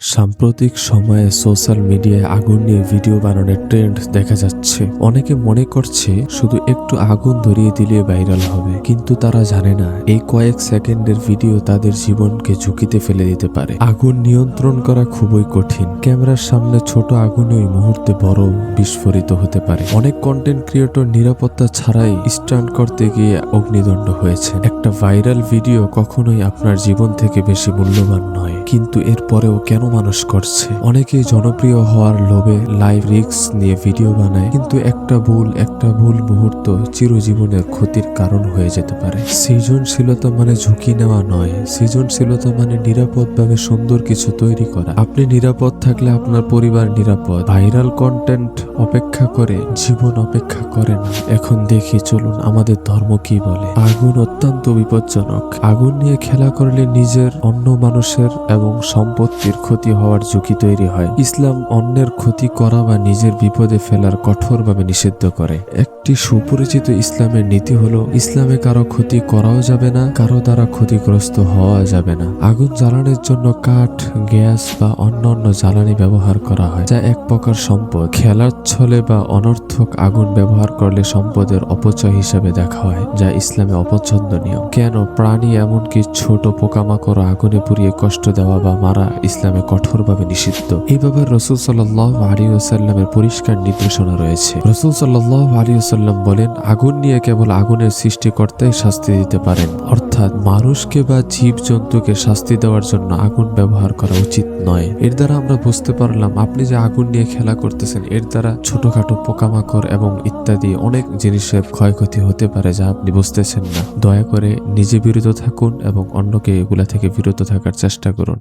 সাম্প্রতিক সময়ে সোশ্যাল মিডিয়ায় আগুন নিয়ে ভিডিও বানানোর ট্রেন্ড দেখা যাচ্ছে। অনেকে মনে করছে শুধু একটু আগুন ধরিয়ে দিলে ভাইরাল হবে, কিন্তু তারা জানে না এই কয়েক সেকেন্ডের ভিডিও তাদের জীবনকে ঝুঁকিতে ফেলে দিতে পারে। আগুন নিয়ন্ত্রণ করা খুবই কঠিন। ক্যামেরার সামনে ছোট আগুন ওই মুহূর্তে বড় বিস্ফোরিত হতে পারে। অনেক কন্টেন্ট ক্রিয়েটর নিরাপত্তা ছাড়াই স্টান্ট করতে গিয়ে অগ্নিদণ্ড হয়েছে। একটা ভাইরাল ভিডিও কখনোই আপনার জীবন থেকে বেশি মূল্যবান নয়, কিন্তু এরপরেও কেন মানুষ করছে? অনেকেই জনপ্রিয় হওয়ার লোভে লাইভ রিস্ক নিয়ে ভিডিও বানায়, কিন্তু একটা ভুল মুহূর্ত চিরজীবনের ক্ষতির কারণ হয়ে যেতে পারে। সৃজনশীলতা মানে ঝুঁকি নেওয়া নয়, সৃজনশীলতা মানে নিরাপদভাবে সুন্দর কিছু তৈরি করা। আপনি নিরাপদ থাকলে আপনার পরিবার নিরাপদ। ভাইরাল কন্টেন্ট অপেক্ষা করে, জীবন অপেক্ষা করে না। এখন দেখি চলুন আমাদের ধর্ম কি বলে। আগুন অত্যন্ত বিপজ্জনক। আগুন নিয়ে খেলা করলে নিজের, অন্য মানুষের এবং সম্পত্তির ক্ষতি হওয়ার ঝুঁকি তৈরি হয়। ইসলাম অন্যের ক্ষতি করা বা নিজের বিপদে ফেলার কঠোরভাবে নিষিদ্ধ করে। একটি সুপরিচিত ইসলামের নীতি হলো, ইসলামে কারো ক্ষতি করাও যাবে না, কারো দ্বারা ক্ষতিগ্রস্ত হওয়া যাবে না। আগুন জ্বালানোর জন্য কাঠ, গ্যাস বা অন্যান্য জ্বালানি ব্যবহার করা হয়, যা এক প্রকার সম্পদ। খেলার ছলে বা অনর্থক আগুন ব্যবহার করলে সম্পদের অপচয় হিসেবে দেখা হয়, যা ইসলামে অপছন্দনীয়। কেন? প্রাণী, এমনকি ছোট পোকামাকড় আগুনে পুড়িয়ে কষ্ট দেওয়া বা মারা ইসলামে কঠোরভাবে নিষিদ্ধ। এই ব্যাপারে রাসূল সাল্লাল্লাহু আলাইহি ওয়াসাল্লামের পরিষ্কার নির্দেশনা রয়েছে। রাসূল সাল্লাল্লাহু আলাইহি ওয়াসাল্লাম বলেন, আগুন নিয়ে কেবল আগুনের সৃষ্টিকর্তাই শাস্তি দিতে পারেন, অর্থাৎ মানুষকে বা জীব জন্তুকে শাস্তি দেওয়ার জন্য আগুন ব্যবহার করা উচিত নয়। এর দ্বারা আমরা বুঝতে পারলাম, আপনি যে আগুন নিয়ে খেলা করতেছেন, এর দ্বারা ছোটখাটো পোকামাকড় এবং ইত্যাদি অনেক জিনিসের ক্ষয়ক্ষতি হতে পারে, যা আপনি বুঝতেছেন না। দয়া করে নিজে বিরত থাকুন এবং অন্যকে এগুলা থেকে বিরত থাকার চেষ্টা করুন।